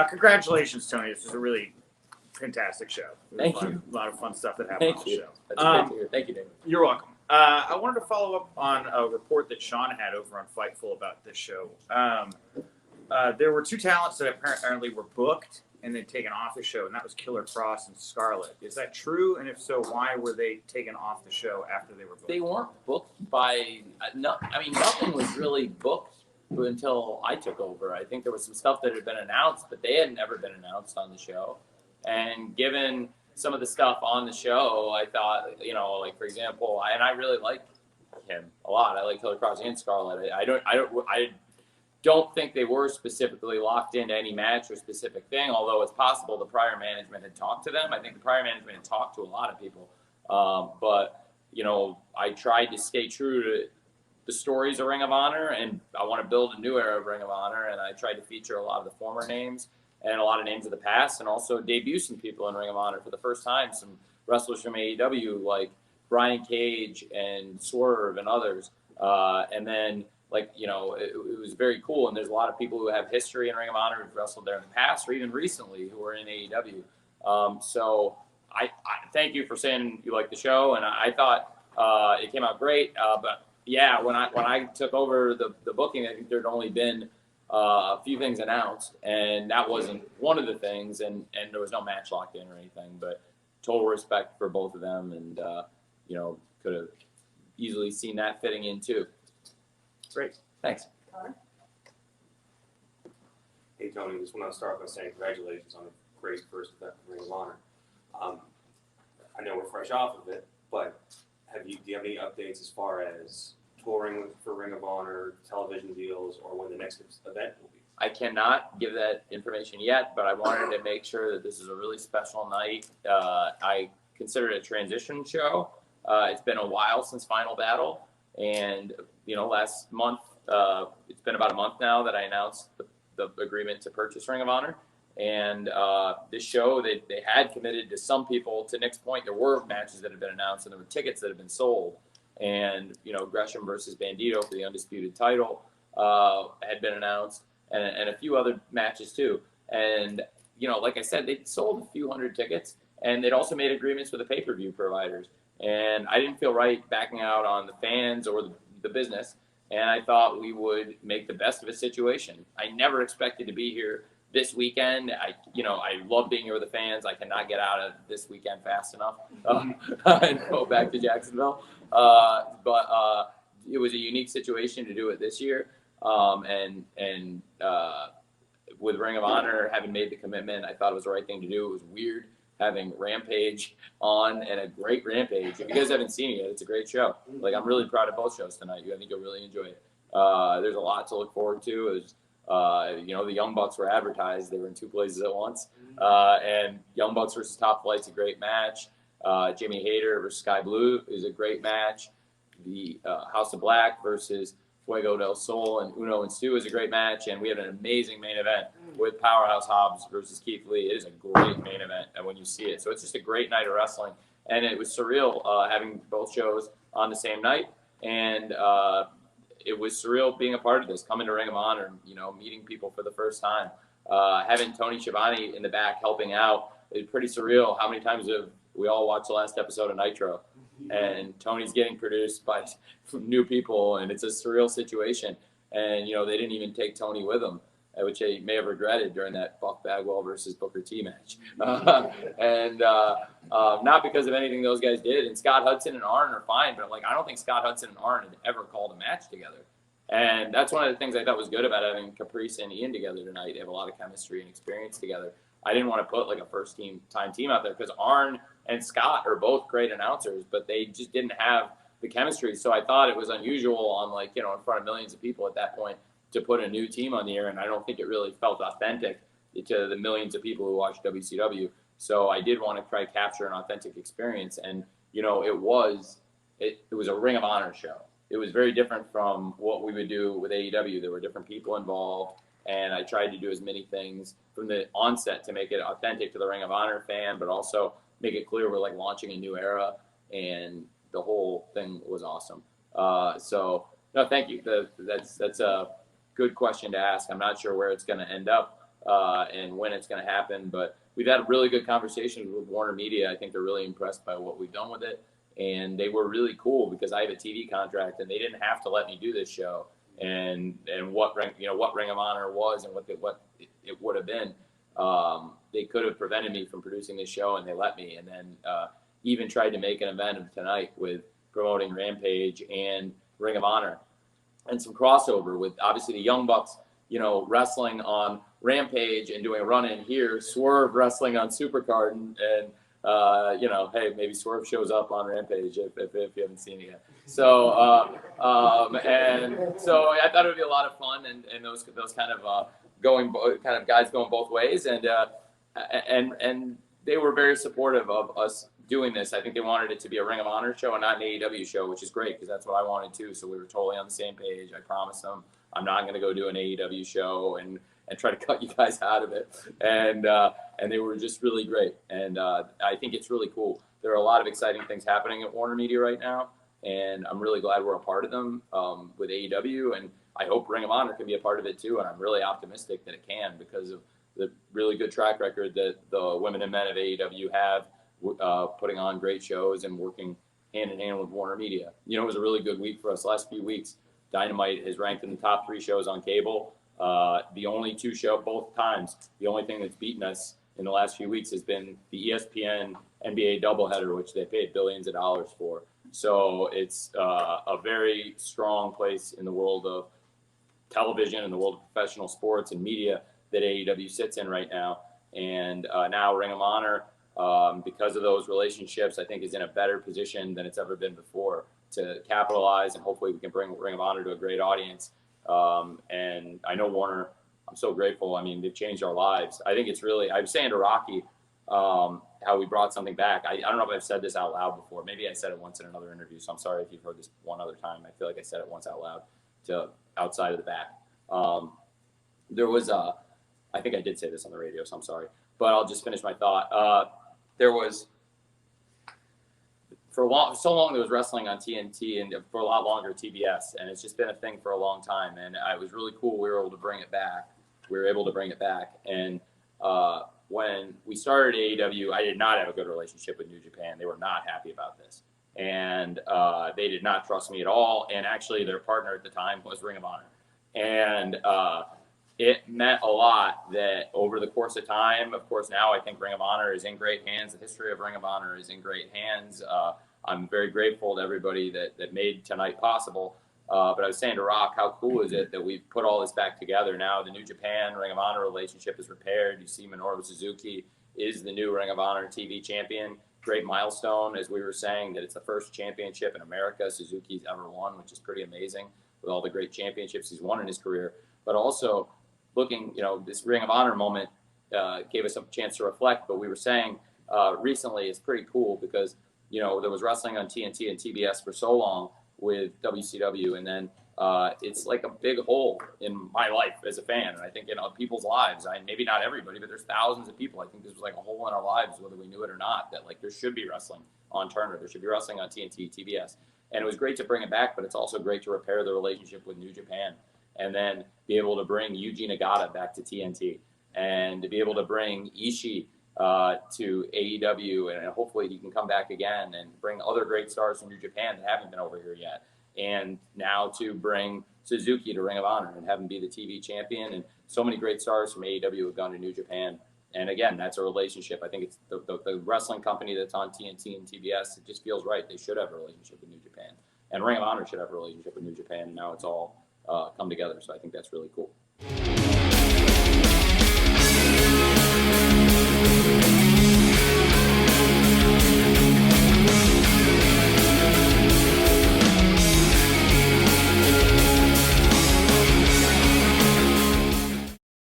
Congratulations, Tony. This is a really fantastic show. Thank you. A lot of fun stuff that happened on the show. That's great to hear. Thank you, David. You're welcome. I wanted to follow up on a report that Sean had over on Fightful about this show. There were two talents that apparently were booked and then taken off the show, and that was Killer Kross and Scarlett. Is that true? And if so, why were they taken off the show after they were booked? They weren't booked by nothing was really booked until I took over. I think there was some stuff that had been announced, but they had never been announced on the show. And given some of the stuff on the show, I thought, like for example, I really like him a lot. I like Killer Kross and Scarlett. I don't think they were specifically locked into any match or specific thing, although it's possible the prior management had talked to them. I think the prior management had talked to a lot of people. But I tried to stay true to the stories of Ring of Honor, and I want to build a new era of Ring of Honor, and I tried to feature a lot of the former names and a lot of names of the past, and also debut some people in Ring of Honor for the first time, some wrestlers from AEW like Brian Cage and Swerve and others. And then, it was very cool, and there's a lot of people who have history in Ring of Honor who've wrestled there in the past or even recently who are in AEW. So I thank you for saying you like the show, and I thought it came out great. But yeah, when I took over the booking, I think there'd only been a few things announced, and that wasn't one of the things, and there was no match locked in or anything. But total respect for both of them, and could have easily seen that fitting in too. Great. Thanks. Hey, Tony, just want to start by saying congratulations on a great first event of Ring of Honor. I know we're fresh off of it, but do you have any updates as far as touring for Ring of Honor, television deals, or when the next event will be? I cannot give that information yet, but I wanted to make sure that this is a really special night. I consider it a transition show. It's been a while since Final Battle, and last month, it's been about a month now that I announced the agreement to purchase Ring of Honor. And this show, they had committed to some people. To Nick's point, there were matches that had been announced, and there were tickets that had been sold. And, Gresham versus Bandito for the undisputed title had been announced, and a few other matches too. And, like I said, they sold a few hundred tickets, and they'd also made agreements with the pay-per-view providers. And I didn't feel right backing out on the fans or the business, and I thought we would make the best of a situation. I never expected to be here this weekend. I love being here with the fans. I cannot get out of this weekend fast enough and go back to Jacksonville. But it was a unique situation to do it this year. And with Ring of Honor having made the commitment, I thought it was the right thing to do. It was weird having Rampage on, and a great Rampage. If you guys haven't seen it yet, it's a great show. I'm really proud of both shows tonight. I think you'll really enjoy it. There's a lot to look forward to. It was, the Young Bucks were advertised. They were in two places at once. And Young Bucks versus Top Flight's a great match. Jimmy Hayter versus Sky Blue is a great match. The House of Black versus Fuego del Sol and Uno and Stu is a great match. And we had an amazing main event with Powerhouse Hobbs versus Keith Lee. It is a great main event and when you see it. So it's just a great night of wrestling. And it was surreal having both shows on the same night. And it was surreal being a part of this, coming to Ring of Honor, meeting people for the first time. Having Tony Schiavone in the back helping out is pretty surreal. How many times have we all watched the last episode of Nitro? And Tony's getting produced by new people, and it's a surreal situation. And, they didn't even take Tony with them, which they may have regretted during that Buck Bagwell versus Booker T match. And not because of anything those guys did. And Scott Hudson and Arn are fine, but I don't think Scott Hudson and Arn had ever called a match together. And that's one of the things I thought was good about having Caprice and Ian together tonight. They have a lot of chemistry and experience together. I didn't want to put a first time team out there because Arn and Scott are both great announcers, but they just didn't have the chemistry. So I thought it was unusual on in front of millions of people at that point to put a new team on the air. And I don't think it really felt authentic to the millions of people who watch WCW. So I did want to try to capture an authentic experience. And, it was a Ring of Honor show. It was very different from what we would do with AEW. There were different people involved. And I tried to do as many things from the onset to make it authentic to the Ring of Honor fan, but also make it clear we're launching a new era, and the whole thing was awesome. No, thank you. That's a good question to ask. I'm not sure where it's going to end up. and when it's going to happen. But we've had really good conversations with Warner Media. I think they're really impressed by what we've done with it. And they were really cool because I have a TV contract and they didn't have to let me do this show. And what Ring of Honor was and what it would have been. They could have prevented me from producing this show, and they let me. And then even tried to make an event of tonight with promoting Rampage and Ring of Honor and some crossover with obviously the Young Bucks, wrestling on Rampage and doing a run-in here, Swerve wrestling on Supercard, and hey, maybe Swerve shows up on Rampage if you haven't seen it yet. So, and so I thought it would be a lot of fun, and those kind of guys going both ways, and they were very supportive of us doing this. I think they wanted it to be a Ring of Honor show and not an AEW show, which is great because that's what I wanted too. So we were totally on the same page. I promised them I'm not going to go do an AEW show and try to cut you guys out of it. And they were just really great. And I think it's really cool. There are a lot of exciting things happening at Warner Media right now, and I'm really glad we're a part of them with AEW. And I hope Ring of Honor can be a part of it too. And I'm really optimistic that it can because of the really good track record that the women and men of AEW have putting on great shows and working hand in hand with Warner Media. It was a really good week for us. Last few weeks, Dynamite has ranked in the top 3 shows on cable. The only 2 shows, both times, the only thing that's beaten us in the last few weeks has been the ESPN NBA doubleheader, which they paid billions of dollars for. So it's a very strong place in the world of television and the world of professional sports and media that AEW sits in right now. And now Ring of Honor, because of those relationships, I think is in a better position than it's ever been before to capitalize, and hopefully we can bring Ring of Honor to a great audience. And I know Warner, I'm so grateful. I mean, they've changed our lives. I think it's really, I was saying to Rocky how we brought something back. I don't know if I've said this out loud before. Maybe I said it once in another interview, so I'm sorry if you've heard this one other time. I feel like I said it once out loud to outside of the back. There was I think I did say this on the radio, so I'm sorry. But I'll just finish my thought. There was, so long there was wrestling on TNT, and for a lot longer TBS, and it's just been a thing for a long time. And it was really cool we were able to bring it back. And when we started AEW, I did not have a good relationship with New Japan. They were not happy about this, and they did not trust me at all. And actually, their partner at the time was Ring of Honor, and it meant a lot that over the course of time, of course, now I think Ring of Honor is in great hands. The history of Ring of Honor is in great hands. I'm very grateful to everybody that made tonight possible. But I was saying to Rock, how cool is it that we've put all this back together now? The New Japan Ring of Honor relationship is repaired. You see Minoru Suzuki is the new Ring of Honor TV champion. Great milestone, as we were saying, that it's the first championship in America Suzuki's ever won, which is pretty amazing with all the great championships he's won in his career. But also, looking, this Ring of Honor moment gave us a chance to reflect. But we were saying recently it's pretty cool because, there was wrestling on TNT and TBS for so long with WCW. And then it's like a big hole in my life as a fan. And I think in people's lives, maybe not everybody, but there's thousands of people. I think this was like a hole in our lives, whether we knew it or not, that like there should be wrestling on Turner. There should be wrestling on TNT, TBS. And it was great to bring it back, but it's also great to repair the relationship with New Japan. And then be able to bring Yuji Nagata back to TNT, and to be able to bring Ishii to AEW, and hopefully he can come back again and bring other great stars from New Japan that haven't been over here yet. And now to bring Suzuki to Ring of Honor and have him be the TV champion, and so many great stars from AEW have gone to New Japan. And again, that's a relationship. I think it's the wrestling company that's on TNT and TBS. It just feels right. They should have a relationship with New Japan, and Ring of Honor should have a relationship with New Japan. And now it's all come together. So I think that's really cool.